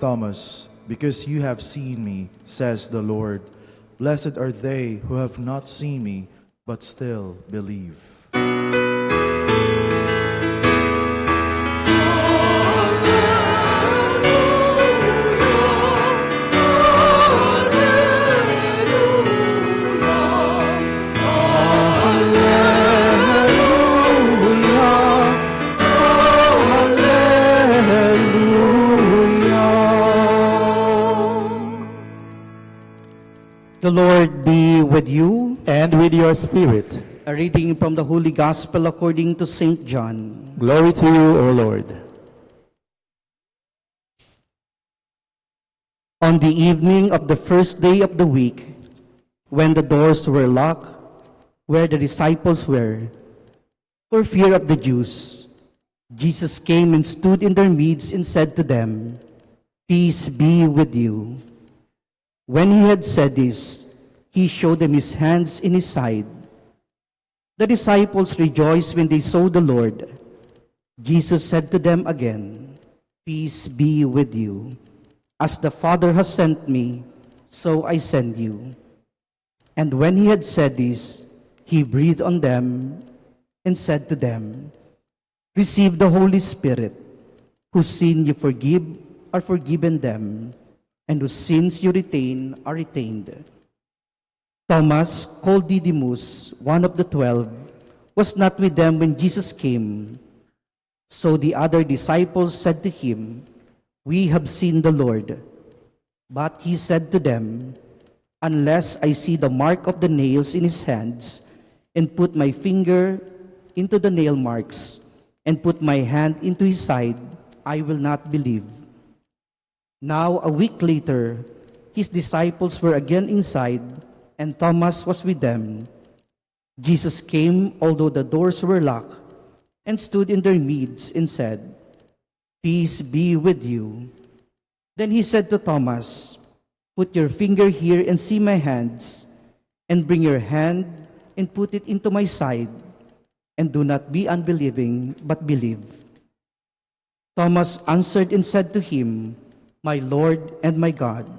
Thomas, because you have seen me, says the Lord. Blessed are they who have not seen me, but still believe. The Lord be with you. And with your spirit. A reading from the Holy Gospel according to St. John. Glory to you, O Lord. On the evening of the first day of the week, when the doors were locked, where the disciples were, for fear of the Jews, Jesus came and stood in their midst and said to them, "Peace be with you." When he had said this, he showed them his hands and his side. The disciples rejoiced when they saw the Lord. Jesus said to them again, "Peace be with you. As the Father has sent me, so I send you." And when he had said this, he breathed on them and said to them, "Receive the Holy Spirit. Whose sin you forgive are forgiven them, and whose sins you retain are retained." Thomas, called Didymus, one of the 12, was not with them when Jesus came. So the other disciples said to him, "We have seen the Lord." But he said to them, "Unless I see the mark of the nails in his hands, and put my finger into the nail marks, and put my hand into his side, I will not believe." Now, a week later, his disciples were again inside, and Thomas was with them. Jesus came, although the doors were locked, and stood in their midst and said, "Peace be with you." Then he said to Thomas, "Put your finger here and see my hands, and bring your hand and put it into my side, and do not be unbelieving, but believe." Thomas answered and said to him, "My Lord and my God."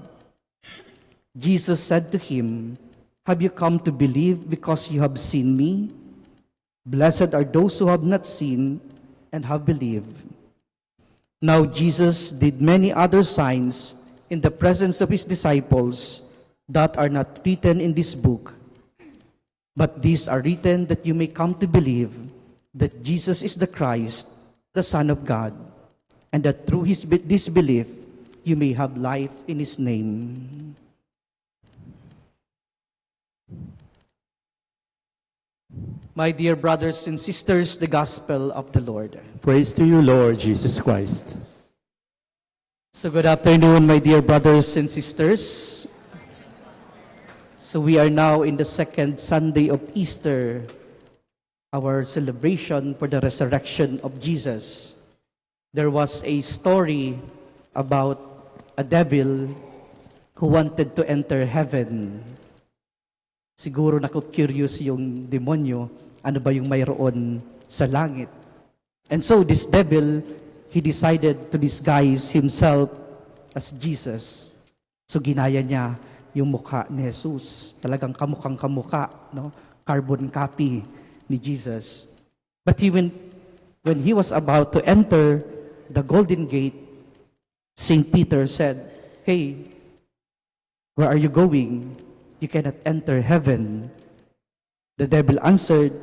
Jesus said to him, "Have you come to believe because you have seen me? Blessed are those who have not seen and have believed." Now Jesus did many other signs in the presence of his disciples that are not written in this book. But these are written that you may come to believe that Jesus is the Christ, the Son of God, and that through this belief you may have life in his name. My dear brothers and sisters, the Gospel of the Lord. Praise to you, Lord Jesus Christ. So good afternoon, my dear brothers and sisters. So we are now in the second Sunday of Easter, our celebration for the resurrection of Jesus. There was a story about a devil who wanted to enter heaven. Siguro naku-curious yung demonyo, ano ba yung mayroon sa langit. And so this devil, he decided to disguise himself as Jesus. So ginaya niya yung mukha ni Jesus. Talagang kamukhang kamukha, no? Carbon copy ni Jesus. But when he was about to enter the Golden Gate, St. Peter said, "Hey, where are you going? You cannot enter heaven." The devil answered,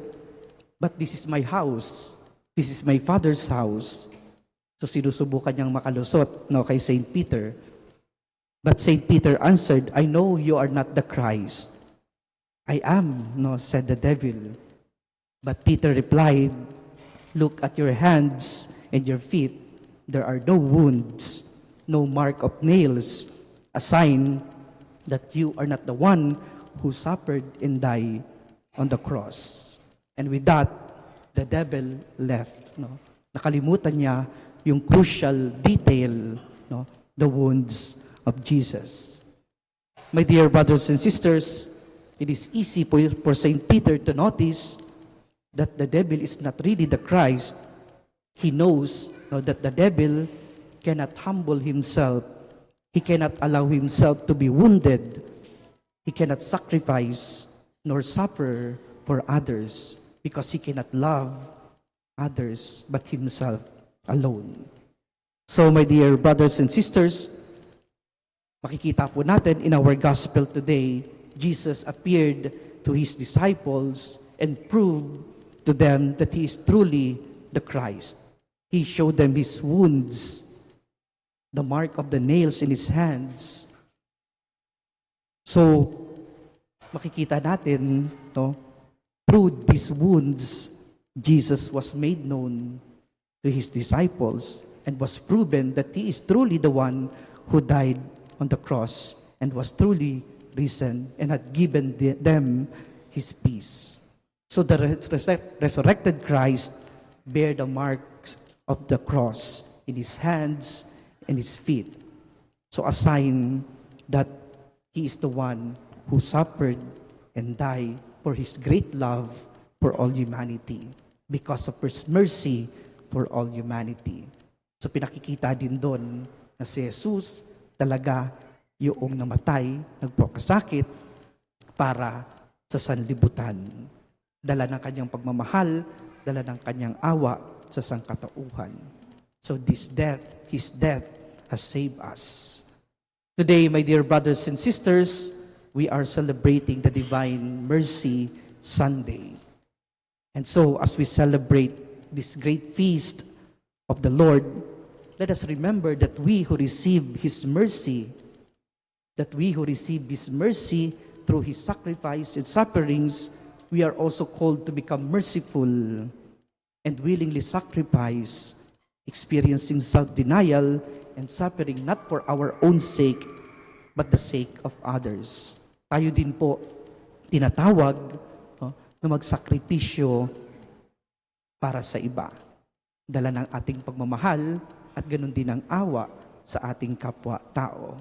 "But this is my house. This is my Father's house." So sinusubukan niyang makalusot, no, kay St. Peter. But St. Peter answered, "I know you are not the Christ." "I am," no, said the devil. But Peter replied, "Look at your hands and your feet. There are no wounds, no mark of nails, a sign that you are not the one who suffered and died on the cross." And with that, the devil left. No? Nakalimutan niya yung crucial detail, no? The wounds of Jesus. My dear brothers and sisters, it is easy for St. Peter to notice that the devil is not really the Christ. He knows, no, that the devil cannot humble himself He cannot allow himself to be wounded. He cannot sacrifice nor suffer for others because he cannot love others but himself alone. So my dear brothers and sisters, makikita po natin in our gospel today, Jesus appeared to his disciples and proved to them that he is truly the Christ. He showed them his wounds, the mark of the nails in his hands. So, makikita natin, no, through these wounds, Jesus was made known to his disciples and was proven that he is truly the one who died on the cross and was truly risen and had given them his peace. So the resurrected Christ bear the marks of the cross in his hands and his feet. So a sign that he is the one who suffered and died for his great love for all humanity, because of his mercy for all humanity. So pinakikita din doon na si Jesus talaga yung namatay, nagpakasakit para sa sanlibutan. Dala ng kanyang pagmamahal, dala ng kanyang awa sa sangkatauhan. So his death has saved us. Today, my dear brothers and sisters, we are celebrating the Divine Mercy Sunday. And so, as we celebrate this great feast of the Lord, let us remember that we who receive His mercy through His sacrifice and sufferings, we are also called to become merciful and willingly sacrifice, experiencing self-denial and suffering not for our own sake, but the sake of others. Tayo din po tinatawag, no, na magsakripisyo para sa iba. Dala ng ating pagmamahal at ganun din ang awa sa ating kapwa-tao.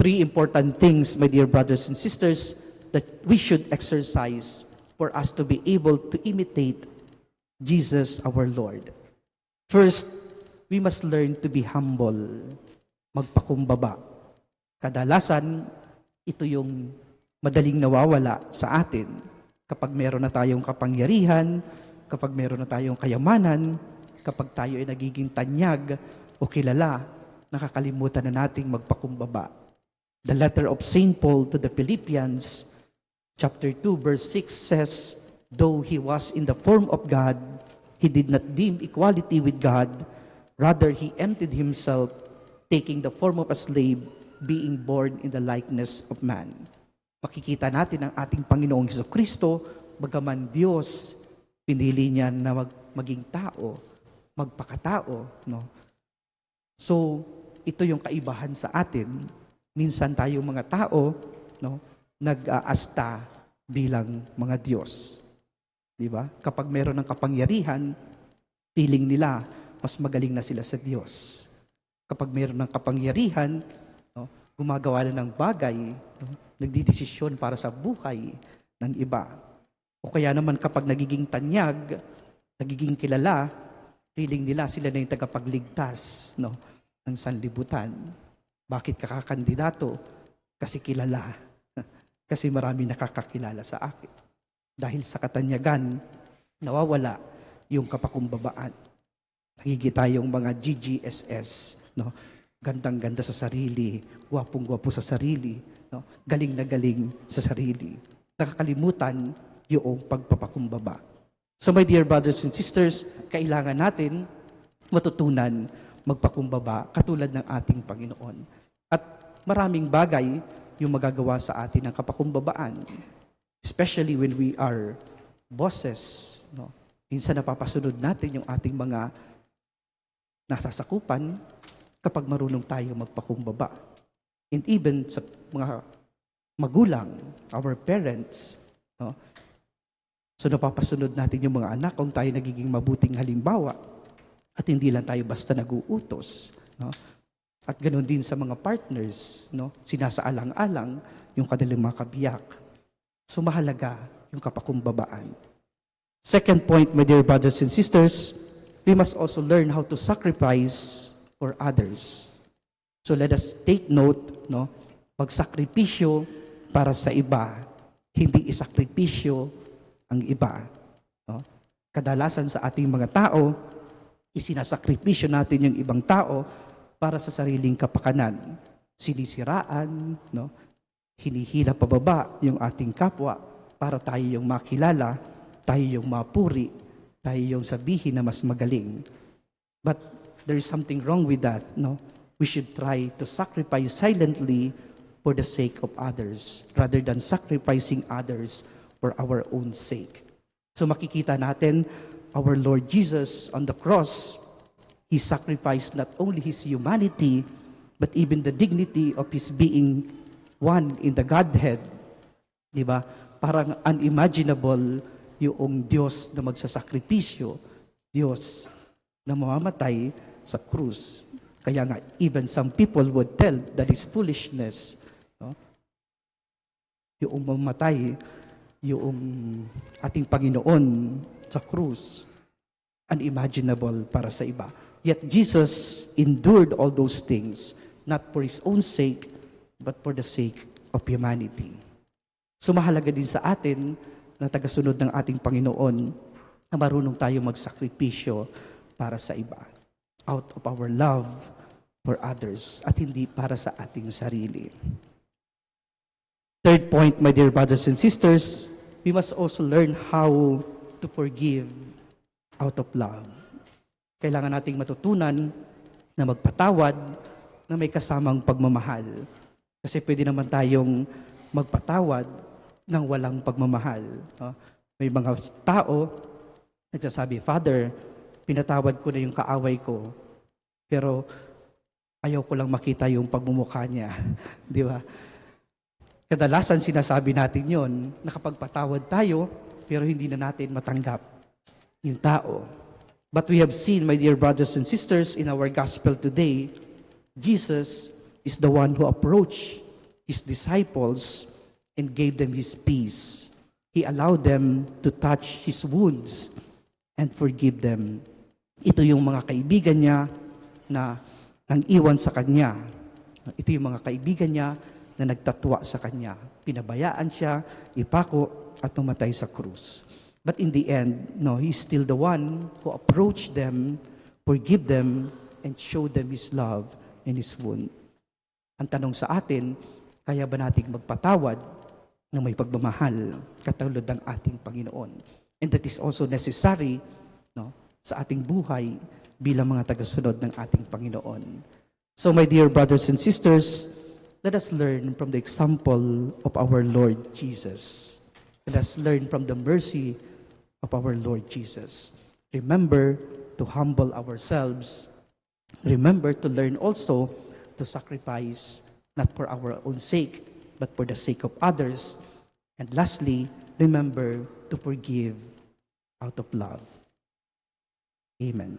3 important things, my dear brothers and sisters, that we should exercise for us to be able to imitate Jesus our Lord. First, we must learn to be humble, magpakumbaba. Kadalasan, ito yung madaling nawawala sa atin kapag meron na tayong kapangyarihan, kapag meron na tayong kayamanan, kapag tayo ay nagiging tanyag o kilala, nakakalimutan na nating magpakumbaba. The letter of St. Paul to the Philippians, chapter 2, verse 6 says, though he was in the form of God, he did not deem equality with God. Rather, he emptied himself, taking the form of a slave, being born in the likeness of man. Makikita natin ang ating Panginoong Jesucristo, bagaman Diyos, pinili niya na maging tao, magpakatao. No? So, ito yung kaibahan sa atin. Minsan tayong mga tao, no, nag-aasta bilang mga Diyos. Di ba? Kapag meron ng kapangyarihan, feeling nila, mas magaling na sila sa Diyos. Kapag meron ng kapangyarihan, no, gumagawa na ng bagay, no, nagdidesisyon para sa buhay ng iba. O kaya naman kapag nagiging tanyag, nagiging kilala, feeling nila sila na yung tagapagligtas, no, ng sanlibutan. Bakit kakakandidato? Kasi kilala. Kasi marami nakakakilala sa akin. Dahil sa katanyagan, nawawala yung kapakumbabaan. Nagiging tayong mga GGSS, no? Gandang-ganda sa sarili, gwapong-gwapo sa sarili, no? Galing na galing sa sarili. Nakakalimutan yung pagpapakumbaba. So my dear brothers and sisters, kailangan natin matutunan magpakumbaba katulad ng ating Panginoon. At maraming bagay yung magagawa sa atin ng kapakumbabaan. Especially when we are bosses. No? Minsan napapasunod natin yung ating mga nasasakupan kapag marunong tayo magpakumbaba. And even sa mga magulang, our parents. No? So napapasunod natin yung mga anak kung tayo nagiging mabuting halimbawa at hindi lang tayo basta nag-uutos. No? At ganoon din sa mga partners, no? Sinasaalang-alang yung kanilang mga kabiyak. So mahalaga yung kapakumbabaan. Second point, my dear brothers and sisters, we must also learn how to sacrifice for others. So let us take note, no? Pagsakripisyo para sa iba, hindi isakripisyo ang iba. No? Kadalasan sa ating mga tao, isinasakripisyo natin yung ibang tao para sa sariling kapakanan. Sinisiraan, no? Hinihila pababa yung ating kapwa para tayo yung makilala, tayo yung mapuri, tayo yung sabihin na mas magaling. But there is something wrong with that, no? We should try to sacrifice silently for the sake of others rather than sacrificing others for our own sake. So makikita natin our Lord Jesus on the cross, He sacrificed not only His humanity, but even the dignity of His being one in the Godhead. Di ba? Parang unimaginable yung Diyos na magsasakripisyo, Diyos na mamamatay sa krus. Kaya nga, even some people would tell that is foolishness. No? Yung mamatay, yung ating Panginoon sa krus, unimaginable para sa iba. Yet Jesus endured all those things, not for His own sake, but for the sake of humanity. So mahalaga din sa atin na tagasunod ng ating Panginoon na marunong tayo magsakripisyo para sa iba. Out of our love for others at hindi para sa ating sarili. Third point, my dear brothers and sisters, we must also learn how to forgive out of love. Kailangan nating matutunan na magpatawad na may kasamang pagmamahal. Kasi pwede naman tayong magpatawad ng walang pagmamahal. No? May mga tao nagsasabi, Father, pinatawad ko na yung kaaway ko, pero ayaw ko lang makita yung pagmumukha niya. Di ba? Kadalasan sinasabi natin yon, nakapagpatawad tayo, pero hindi na natin matanggap yung tao. But we have seen, my dear brothers and sisters, in our gospel today, Jesus is the one who approached His disciples and gave them His peace. He allowed them to touch His wounds and forgive them. Ito yung mga kaibigan niya na nang iwan sa Kanya. Ito yung mga kaibigan niya na nagtatwa sa Kanya. Pinabayaan siya, ipako, at mamatay sa krus. But in the end, no, He's still the one who approached them, forgive them, and showed them His love and His wound. Ang tanong sa atin, kaya ba nating magpatawad na may pagmamahal katulad ng ating Panginoon? And that is also necessary, no, sa ating buhay bilang mga tagasunod ng ating Panginoon. So my dear brothers and sisters, let us learn from the example of our Lord Jesus. Let us learn from the mercy of our Lord Jesus. Remember to humble ourselves. Remember to learn also to sacrifice not for our own sake, but for the sake of others. And lastly, remember to forgive out of love. Amen.